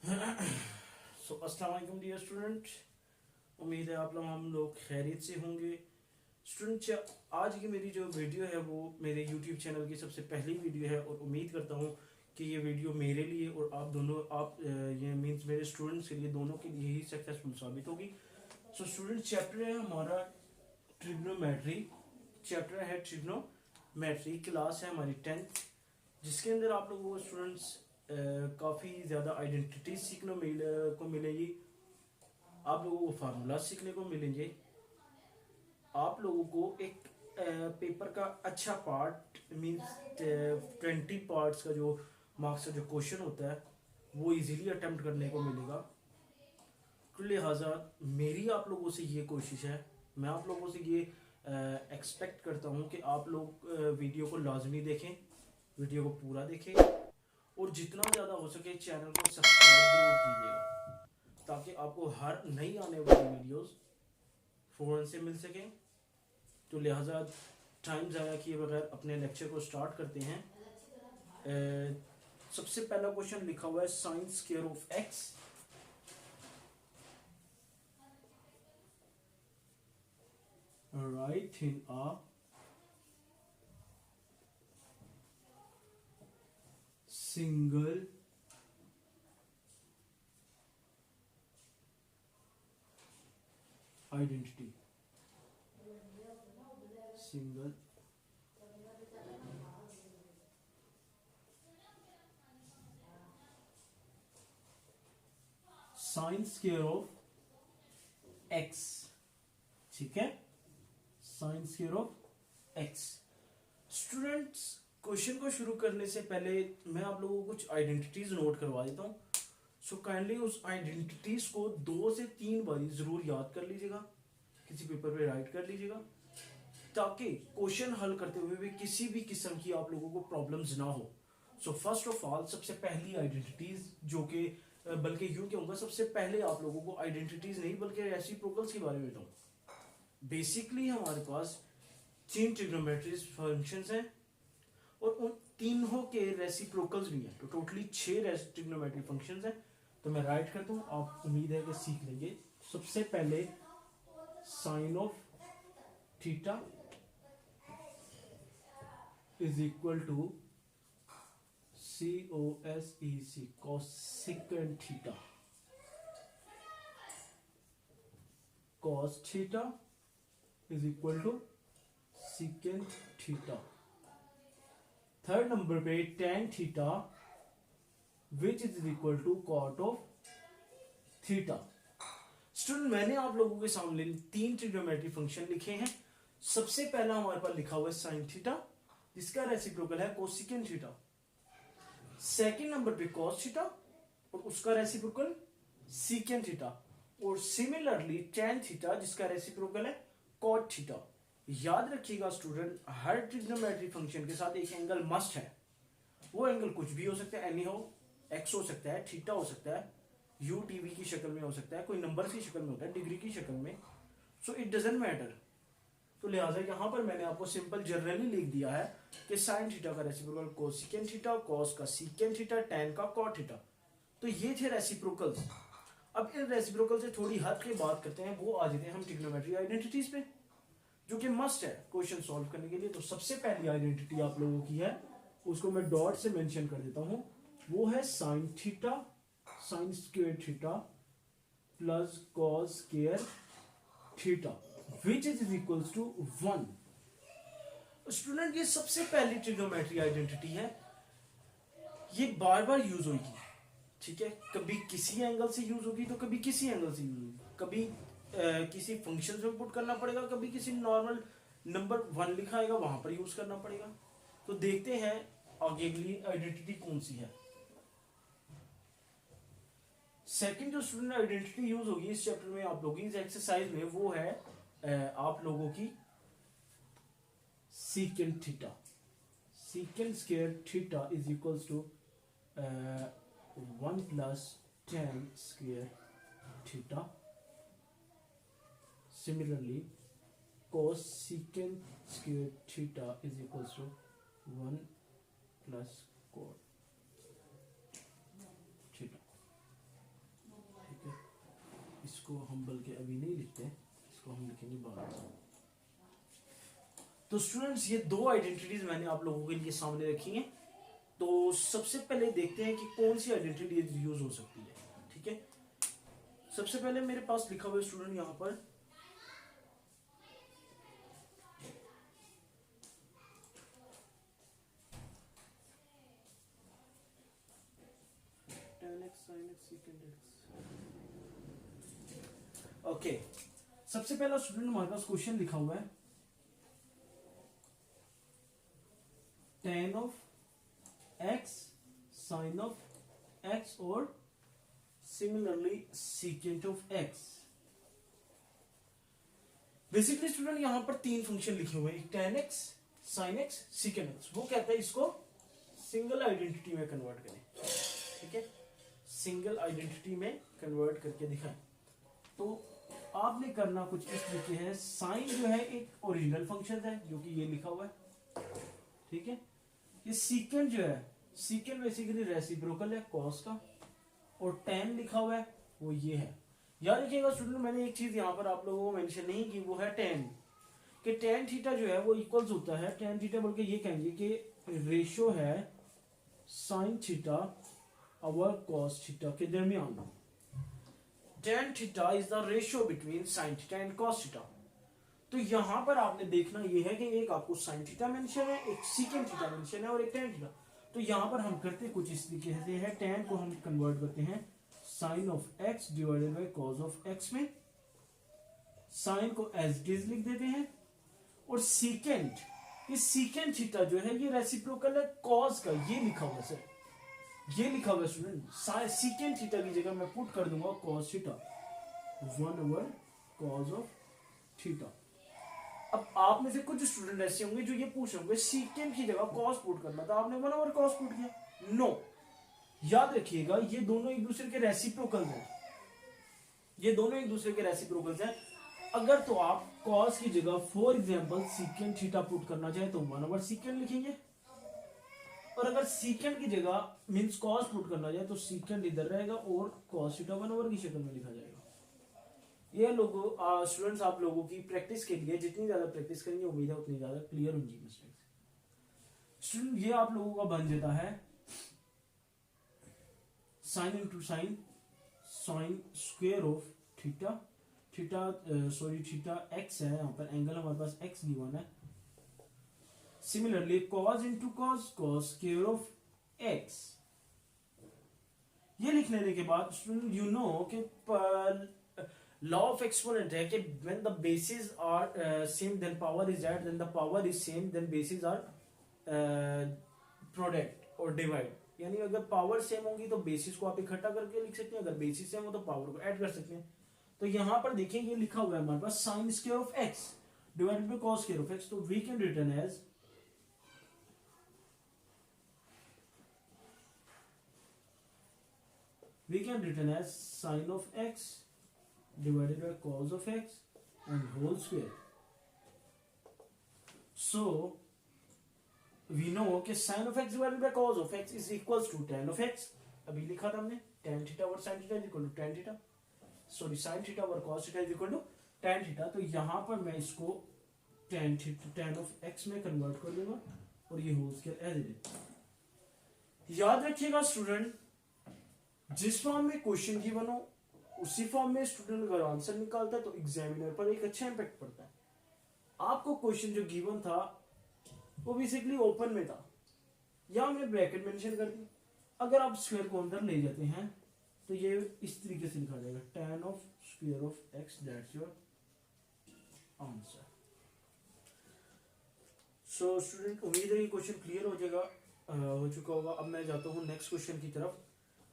अस्सलाम वालेकुम dear student. उम्मीद है हम लोग खैरियत से होंगे। स्टूडेंट, आज की मेरी जो वीडियो है वो मेरे यूट्यूब चैनल की सबसे पहली वीडियो है और उम्मीद करता हूँ कि ये वीडियो मेरे लिए और आप दोनों ये मीन्स मेरे स्टूडेंट्स के लिए दोनों के लिए ही सक्सेसफुल साबित होगी। स्टूडेंट, चैप्टर है हमारा ट्रिग्नोमेट्री। चैप्टर है ट्रिग्नोमेट्री, क्लास है हमारी 10th, जिसके अंदर आप लोगों को स्टूडेंट्स काफ़ी ज़्यादा आइडेंटिटी सीखने को मिलेगी। आप लोगों को फार्मूला सीखने को मिलेंगे। आप लोगों को एक पेपर का अच्छा पार्ट मीन्स 20 पार्ट्स का जो मार्क्स का जो क्वेश्चन होता है वो इजीली अटेम्प्ट करने को मिलेगा। तो लिहाजा मेरी आप लोगों से ये कोशिश है, मैं आप लोगों से ये एक्सपेक्ट करता हूँ कि आप लोग वीडियो को लाजमी देखें, वीडियो को पूरा देखें और जितना ज़्यादा हो सके चैनल को सब्सक्राइब जरूर कीजिएगा ताकि आपको हर नई आने वाली वीडियोस फ़ौरन से मिल सकें। तो लिहाजा टाइम ज़ाया किए बगैर अपने लेक्चर को स्टार्ट करते हैं। सबसे पहला क्वेश्चन लिखा हुआ है sine square of x. Write in a single identity, single sine square of x. ठीक है, sine square of x. Students, question को शुरू करने से पहले मैं आप लोगों को कुछ आइडेंटिटीज नोट करवा देता हूँ। सो काइंडली उस आइडेंटिटीज को 2 से 3 बार जरूर याद कर लीजिएगा, किसी पेपर पे राइट कर लीजिएगा ताकि क्वेश्चन हल करते हुए भी किसी भी किस्म की आप लोगों को प्रॉब्लम्स ना हो। सो फर्स्ट ऑफ ऑल, सबसे पहली आइडेंटिटीज जो कि बल्कि यूं कहूंगा सबसे पहले आप लोगों को आइडेंटिटीज नहीं बल्कि रेसिप्रोकल्स के बारे में बताऊं। बेसिकली हमारे पास 3 ट्रिग्नोमेट्री फंक्शंस हैं और उन तीनों के रेसिप्रोकल्स भी हैं। तो टोटली 6 ट्रिग्नोमेट्री फंक्शंस हैं। तो मैं राइट करता हूँ, आप उम्मीद है कि सीख लेंगे। सबसे पहले sine of theta is equal to COSEC cosecant थीटा। cos theta is equal to secant theta. Third number पे tan theta which is equal to cot of theta. Student, मैंने आप लोगों के सामने 3 ट्रिग्नोमेट्री फंक्शन लिखे हैं। सबसे पहला हमारे पास लिखा हुआ है साइन थीटा, जिसका रेसिप्रोकल है कोसिकेंट थीटा। सेकंड नंबर पे cos थीटा और उसका रेसिप्रोकल सीकेंट थीटा। और सिमिलरली tan थीटा जिसका रेसिप्रोकल है cot थीटा। याद रखिएगा स्टूडेंट, हर ट्रिग्नोमेट्री फंक्शन के साथ एक एंगल मस्ट है। वो एंगल कुछ भी हो सकता है, एनी हो, एक्स हो सकता है, थीटा हो सकता है, यू टीवी की शक्ल में हो सकता है, कोई नंबर की शक्ल में होता है, डिग्री की शक्ल में। So it doesn't matter. तो लिहाजा यहाँ पर मैंने आपको सिंपल जनरली लिख दिया है कि साइन थीटा का रेसिप्रोकल कोसिकेंट थीटा, कॉस का सीकेंट थीटा, टैन का कॉट थीटा। तो ये थे रेसिप्रोकल्स। अब इन रेसिप्रोकल से थोड़ी हट के बात करते हैं, वो आ जाते हैं हम ट्रिग्नोमेट्री आइडेंटिटीज पे जो कि मस्ट है क्वेश्चन सॉल्व करने के लिए। तो सबसे पहली आइडेंटिटी आप लोगों की है, उसको मैं डॉट से मेंशन कर देता हूं, वो है sine theta, sine square theta plus cos square theta which is equals to 1। Student, ये सबसे पहली ट्रिग्नोमेट्री आइडेंटिटी है, ये बार बार यूज होगी। ठीक है, कभी किसी एंगल से यूज होगी तो कभी किसी एंगल से यूज होगी, कभी किसी फंक्शन में पुट करना पड़ेगा, कभी किसी नॉर्मल नंबर 1 लिखा आएगा वहां पर यूज करना पड़ेगा। तो देखते हैं आगे अगली आइडेंटिटी कौन सी है। सेकंड जो स्टूडेंट आइडेंटिटी यूज होगी इस चैप्टर में आप लोगों की इस एक्सरसाइज में, वो है आप लोगों की secant theta. Secant square theta is equals to 1 plus tan square theta. Similarly cos secant square theta is equals to 1 plus cot theta. इसको हम बल्कि अभी नहीं लिखते, इसको हम लिखेंगे बाद में। तो स्टूडेंट्स ये दो आइडेंटिटीज मैंने आप लोगों के लिए सामने रखी हैं। तो सबसे पहले देखते हैं कि कौन सी आइडेंटिटी यूज हो सकती है। ठीक है, सबसे पहले मेरे पास लिखा हुआ है स्टूडेंट यहां पर tan x sin x secant x। Okay, सबसे पहला स्टूडेंट हमारे पास क्वेश्चन लिखा हुआ है tan of x sin of x और similarly secant of x। Basically student यहां पर तीन फंक्शन लिखे हुए हैं, tan x sin x secant x। वो कहता है इसको सिंगल आइडेंटिटी में कन्वर्ट करें। ठीक है, सिंगल आइडेंटिटी में कन्वर्ट करके दिखाएं। तो आपने करना कुछ इस तरीके है, साइन जो है एक ओरिजिनल फंक्शन है जो कि ये लिखा हुआ है। ठीक है, ये सीकेंट जो है, सीकेंट बेसिकली रेसिप्रोकल है कॉस का, और tan लिखा हुआ है वो ये है। याद रखिएगा स्टूडेंट, मैंने एक चीज यहां पर आप लोगों को मेंशन नहीं की, वो है tan, कि tan थीटा जो है वो इक्वल्स होता है, tan थीटा बोल के ये कहेंगे कि रेशियो है साइन थीटा और कॉस थीटा के दरमियान। tan theta is the ratio between sine theta and cos theta. तो यहां पर आपने देखना ये है कि एक आपको साइन थीटा मेंशन है, एक सीकेंट थीटा मेंशन है और एक tan थीटा। तो यहां पर हम करते कुछ इस तरीके से है, tan को हम कन्वर्ट करते हैं sine of x divided by cos of x में, साइन को एज इट इज लिख देते हैं, और सीकेंट, ये सीकेंट थीटा जो है ये रेसिप्रोकल है कॉस का, ये लिखा हुआ सर, ये लिखा हुआ स्टूडेंट, सीकेंट थीटा की जगह मैं पुट कर दूंगा cos theta 1/cos of theta. अब आप में से कुछ स्टूडेंट ऐसे होंगे जो ये पूछ रहे होंगे सीकेंट की जगह कॉस पुट करना था, आपने 1/cos पुट किया। नो, याद रखिएगा ये दोनों एक दूसरे के रेसिप्रोकल हैं, ये दोनों एक दूसरे के रेसिप्रोकल हैं। अगर तो आप कॉस की जगह for example secant theta put करना चाहे तो 1/secant लिखेंगे, और अगर सीकेंट की जगह मींस कॉस पुट करना चाहे तो सीकेंट इधर रहेगा और कॉस थीटा 1/की शक्ल में लिखा जाएगा। ये लोगों स्टूडेंट्स आप लोगों की प्रैक्टिस के लिए जितनी ज्यादा प्रैक्टिस करेंगे उम्मीद है उतनी ज्यादा क्लियर होंगी मिस्टेक्स। स्टूडेंट ये आप लोगों का बन जाता है sine into sine, sine square of theta, theta x है, यहाँ पर एंगल हमारे पास एक्स गिवन है। Similarly cos into cos, cos square of x. ये लिख लेने के बाद स्टूडेंट यू नो कि लॉ ऑफ एक्सपोनेंट है कि when the basis are same then power is add, then the power is same then basis are product और divide. यानी अगर पावर सेम होगी तो बेसिस को आप इकट्ठा करके लिख सकते हैं, अगर बेसिस सेम हो तो पावर को ऐड कर सकते हैं। तो यहां पर देखेंगे लिखा हुआ है हमारे पास sine square of x divided by cos square of x. तो we can return as sin of x divided by cos of x and whole square. So we know कि sin of x divided by cos of x is equals to tan of x। अभी लिखा था हमने tan theta over sin theta is equal to tan theta, sorry sin theta over cos theta is equal to tan theta। तो यहां पर मैं इसको tan of x में कन्वर्ट कर दूंगा और ये whole square as it is. याद रखिएगा स्टूडेंट, जिस फॉर्म में क्वेश्चन गिवन हो उसी फॉर्म में स्टूडेंट अगर आंसर निकालता है तो एग्जामिनर पर एक अच्छा इंपैक्ट पड़ता है। आपको क्वेश्चन जो गिवन था वो बेसिकली ओपन में था, या हमने ब्रैकेट मेंशन कर दी, अगर आप स्क्वायर को अंदर ले जाते हैं तो ये इस तरीके से लिखा जाएगा tan of square of x, that's your answer. So student उम्मीद है ये क्वेश्चन क्लियर हो जाएगा, हो चुका होगा। अब मैं जाता हूँ नेक्स्ट क्वेश्चन की तरफ।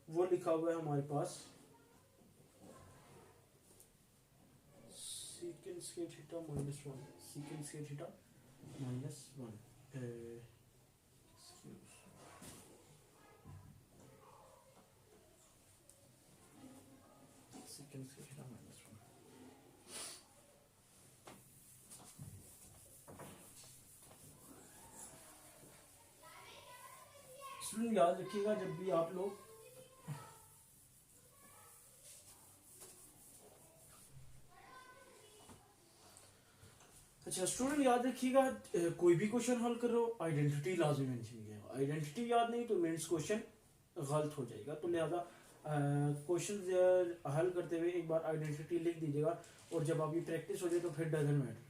वो लिखा हुआ है हमारे पास secant square theta minus 1, secant square theta minus 1, secant square theta minus 1। Student याद रखिएगा जब भी आप लोग अच्छा स्टूडेंट याद रखिएगा, कोई भी क्वेश्चन हल कर रहे हो आइडेंटिटी लाजमी मेंशन किया, आइडेंटिटी याद नहीं तो मीन्स क्वेश्चन गलत हो जाएगा। तो लिहाजा क्वेश्चन हल करते हुए एक बार आइडेंटिटी लिख दीजिएगा, और जब आपकी प्रैक्टिस हो जाए तो फिर डजंट मैटर,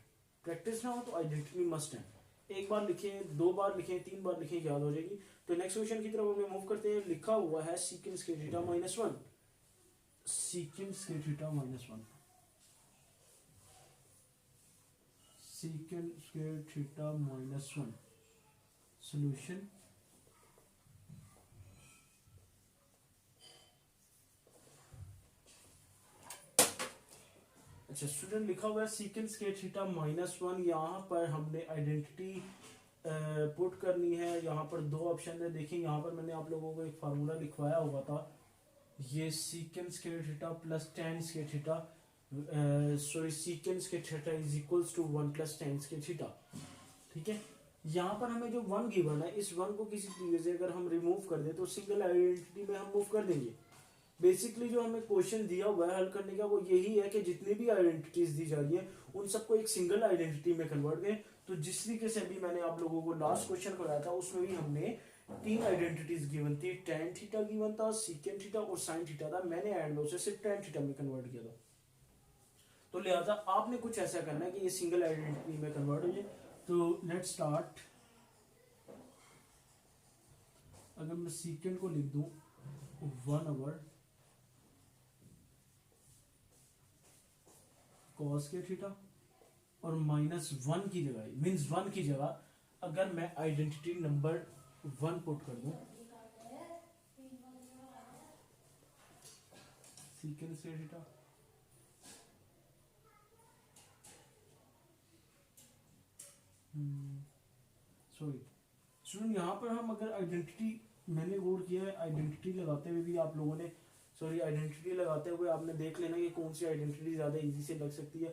प्रैक्टिस ना हो तो आइडेंटिटी मस्ट है। एक बार लिखें, दो बार लिखें, तीन बार लिखें, याद हो जाएगी। तो नेक्स्ट क्वेश्चन की तरफ हमें मूव करते हैं। लिखा हुआ है secant square theta minus one, सीकेंड square theta minus one, सीकेंड square theta minus one. Solution अच्छा स्टूडेंट लिखा हुआ है secant square theta minus one. यहाँ पर हमने आइडेंटिटी पुट करनी है। यहाँ पर दो ऑप्शन है, देखिए यहाँ पर मैंने आप लोगों को एक फार्मूला लिखवाया हुआ था, ये secant square theta plus tan square theta, sorry secant square theta is equals to one plus tan square theta. ठीक है, यहाँ पर हमें जो वन गिवन है, इस वन को किसी तरीके से अगर हम रिमूव कर दें तो सिंगल आइडेंटिटी में हम मूव कर देंगे। बेसिकली जो हमें क्वेश्चन दिया हुआ है हल करने का वो यही है कि जितनी भी आइडेंटिटीज दी जा रही है उन सबको एक सिंगल आइडेंटिटी में कन्वर्ट करें। तो जिस तरीके से अभी मैंने आप लोगों को लास्ट क्वेश्चन कराया था उसमें भी हमने तीन आइडेंटिटीज गिवन थी, टेन थीटा गिवन था, सीकेंड थीटा और साइन थीटा था। मैंने एंड में उसे सिर्फ टेन थीटा में कन्वर्ट किया था। तो लिहाजा आपने कुछ ऐसा करना है कि ये सिंगल आइडेंटिटी में कन्वर्ट हो जाए। तो लेट्स स्टार्ट। अगर मैं सीकेंड को लिख दूं 1 कॉस के थीटा और माइनस वन की जगह मीन्स वन की जगह अगर मैं आइडेंटिटी नंबर वन पुट कर दूं, सीकेंड से थीटा सॉरी स्टूडेंट, यहाँ पर हम अगर आइडेंटिटी मैंने गौर किया है, आइडेंटिटी लगाते हुए भी आप लोगों ने आइडेंटिटी लगाते हुए आपने देख लेना कि कौन सी आइडेंटिटी ज़्यादा इजी से लग सकती है।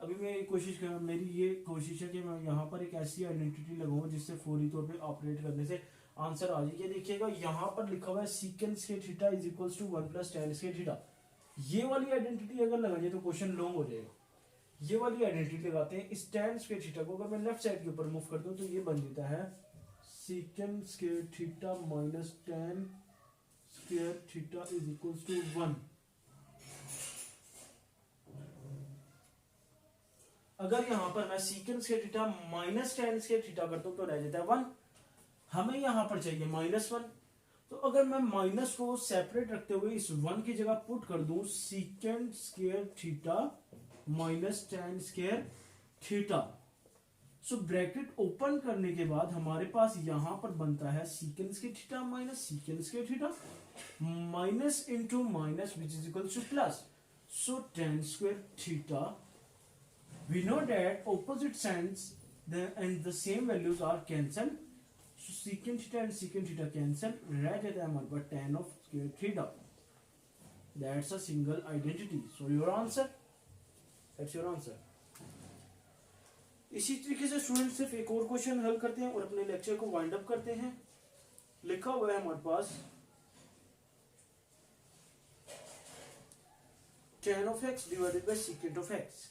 अभी मैं मेरी ये कोशिश है कि मैं यहाँ पर एक ऐसी आइडेंटिटी लगाऊं जिससे फौरी तौर पे ऑपरेट करने से आंसर आ जाए। देखिएगा यहाँ पर लिखा हुआ है secant square theta is equals to one plus tan square theta. ये वाली आइडेंटिटी अगर लगाइए तो क्वेश्चन लॉन्ग हो जाएगा। ये वाली आइडेंटिटी लगाते हैं। इस टेन स्क्वायर थीटा को अगर मैं लेफ्ट साइड के ऊपर मूव कर दूं तो ये बन जाता है secant square theta minus tan square theta is equals to one. अगर यहां पर मैं secant square theta minus tan square theta करता हूं तो रह जाता है वन। हमें यहां पर चाहिए माइनस वन। तो अगर मैं माइनस को सेपरेट रखते हुए इस वन की जगह पुट कर दूं सीकेंड square theta minus tan square theta, so bracket open करने के बाद हमारे पास यहां पर बनता है secant square theta minus सीकेंड square theta, minus into minus which is equal two plus, so ten square theta. We know that opposite sides and the same values are cancelled. So secant theta and secant theta cancel. रह जाता है हमारे पास tan of square theta. That's a single identity. So your answer. That's your answer. इसी तरीके से student सिर्फ एक और क्वेश्चन हल करते हैं और अपने लेक्चर को वाइंड अप करते हैं। लिखा हुआ है हमारे पास tan of x divided by secant of x.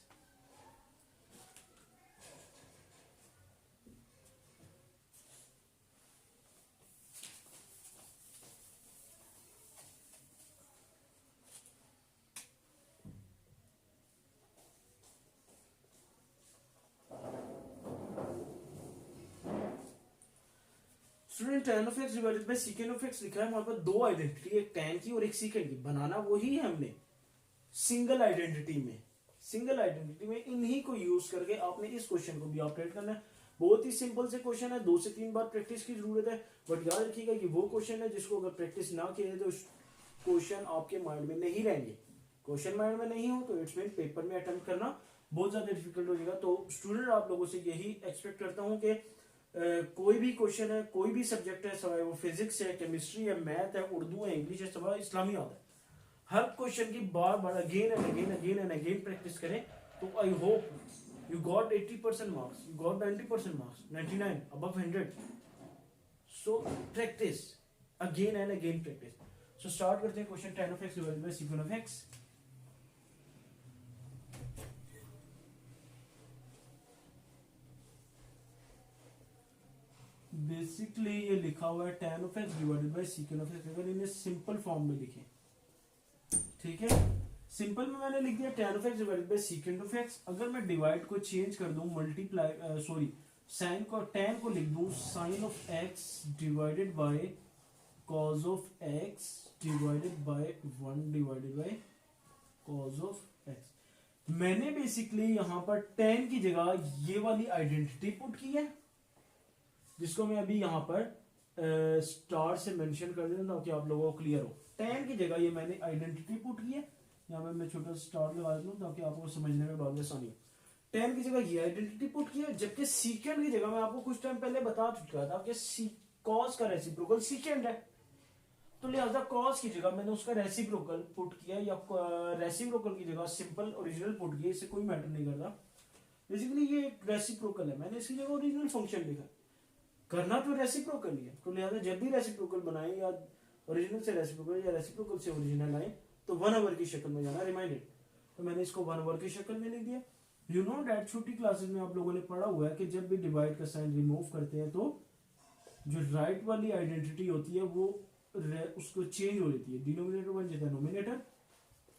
Student tan of x divided bye secant of x लिखा है हमारे पास दो आइडेंटिटी, एक tan की और एक secant की। बनाना वही है हमने सिंगल आइडेंटिटी में इन्हीं को यूज करके आपने इस क्वेश्चन को भी ऑपरेट करना है। बहुत ही सिंपल से क्वेश्चन है, 2 से 3 बार प्रैक्टिस की जरूरत है। बट याद रखिएगा कि वो क्वेश्चन है जिसको अगर प्रैक्टिस ना किया तो क्वेश्चन आपके माइंड में नहीं रहेंगे। क्वेश्चन माइंड में नहीं हो तो इट्स मीन पेपर में अटेम्प्ट करना बहुत ज्यादा डिफिकल्ट हो जाएगा। तो स्टूडेंट आप लोगों से यही एक्सपेक्ट करता हूँ कि कोई भी क्वेश्चन है, कोई भी सब्जेक्ट है, सवाए वो फिजिक्स है, केमिस्ट्री है, मैथ है, उर्दू है, इंग्लिश है, सवाए इस्लामियात है, हर क्वेश्चन की बार बार अगेन एंड अगेन प्रैक्टिस करें। तो I hope you got 80% marks, you got 90% marks, 99 above 100. So practice again and again practice. So start करते हैं question tan of x divided bye secant of x। Basically ये लिखा हुआ है tan of x divided bye secant of x, अगर इन्हें simple form में लिखें, ठीक है, सिंपल में मैंने लिख दिया tan of x divided bye secant of x। अगर मैं डिवाइड को चेंज कर दूं, मल्टीप्लाई सॉरी साइन को, tan को लिख दूं sin of x divided bye cos of x divided bye 1 divided by cos of x। मैंने बेसिकली यहां पर tan की जगह ये वाली आइडेंटिटी पुट की है, जिसको मैं अभी यहां पर स्टार से मेंशन कर देता हूं ताकि आप लोगों को क्लियर हो। tan की जगह ये मैंने आइडेंटिटी पुट की है, यहां पे मैं छोटा स्टार लगा देता हूं ताकि आपको समझने में बहुत आसानी हो। tan की जगह ये आइडेंटिटी पुट की है, जबकि secant की जगह मैं आपको कुछ टाइम पहले बता चुका था कि cos का रेसिप्रोकल secant है, तो लिहाजा cos की जगह मैंने उसका रेसिप्रोकल पुट किया, या रेसिप्रोकल की जगह सिंपल ओरिजिनल पुट किया, इससे कोई मैटर नहीं करता। बेसिकली ये एक रेसिप्रोकल है, मैंने इसकी जगह ओरिजिनल फंक्शन लिखा, करना तो रेसिप्रोकल ही है, तो लिहाजा जब भी रेसिप्रोकल बनाए या ओरिजिनल से रेसिप्रोकल या रेसिप्रोकल से ओरिजिनल आए तो 1 ओवर की शक्ल में जाना, रिमाइंडेड। तो मैंने इसको 1 ओवर की शक्ल में लिख दिया। यू नो दैट छोटी क्लासेस में आप लोगों ने पढ़ा हुआ है कि जब भी डिवाइड का साइन रिमूव करते हैं तो जो राइट वाली आइडेंटिटी होती है वो उसको चेंज हो जाती है, डिनोमिनेटर बन जाता है नोमिनेटर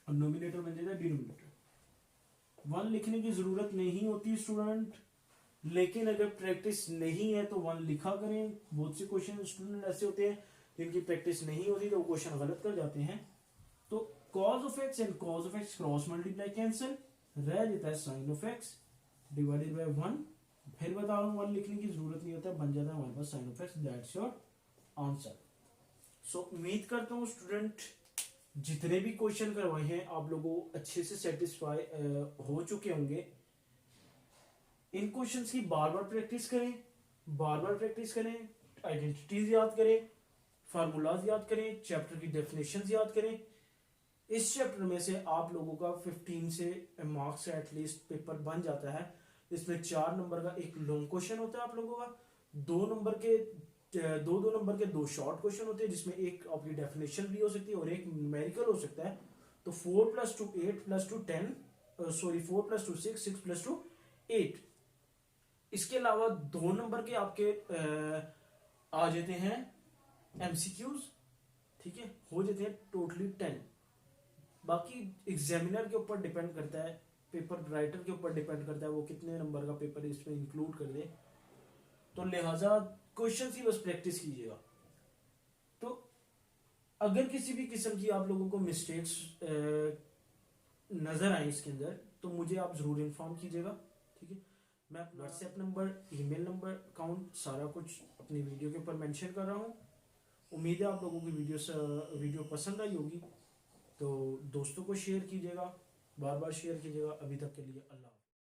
और नोमिनेटर बन जाता है डिनोमिनेटर। 1 लिखने की जरूरत नहीं होती स्टूडेंट, लेकिन अगर प्रैक्टिस नहीं है तो 1 लिखा करें। बहुत से क्वेश्चन स्टूडेंट ऐसे होते हैं जिनकी प्रैक्टिस नहीं होती तो वो क्वेश्चन गलत कर जाते हैं। तो cos of x and cos of x cross multiply cancel, रह जाता है sin of x divided bye 1। फिर बता रहा हूं 1 लिखने की जरूरत नहीं होता, बन जाता है हमारे पास sin of x। That's your answer. So उम्मीद करता हूँ स्टूडेंट जितने भी क्वेश्चन करवाए हैं आप लोगों अच्छे से सेटिस्फाई हो चुके होंगे। इन क्वेश्चंस की बार बार प्रैक्टिस करें, बार बार प्रैक्टिस करें, आइडेंटिटीज याद करें, फार्मूलाज याद करें, चैप्टर की डेफिनेशंस याद करें। इस चैप्टर में से आप लोगों का 15 से मार्क्स एटलीस्ट पेपर बन जाता है। इसमें 4 नंबर का एक लॉन्ग क्वेश्चन होता है आप लोगों का, 2 नंबर के 2 शॉर्ट क्वेश्चन होते हैं जिसमें एक आपकी डेफिनेशन भी हो सकती है और एक न्यूमेरिकल हो सकता है। तो 4 + 2 8 + 2 10 सॉरी 4 + 2 6 6 + 2 8। इसके अलावा 2 नंबर के आपके आ जाते हैं एमसीक्यूज, ठीक है, हो जाते हैं टोटली 10। बाकी एग्जामिनर के ऊपर डिपेंड करता है, पेपर राइटर के ऊपर डिपेंड करता है वो कितने नंबर का पेपर इसमें इंक्लूड कर दे। तो लिहाजा क्वेश्चन की बस प्रैक्टिस कीजिएगा। तो अगर किसी भी किस्म की आप लोगों को मिस्टेक्स नजर आए इसके अंदर तो मुझे आप जरूर इन्फॉर्म कीजिएगा, ठीक है। मैं अपना WhatsApp number, email number, account सारा कुछ अपनी वीडियो के ऊपर मेंशन कर रहा हूँ। उम्मीद है आप लोगों की वीडियो पसंद आई होगी, तो दोस्तों को शेयर कीजिएगा, बार बार शेयर कीजिएगा। अभी तक के लिए अल्लाह।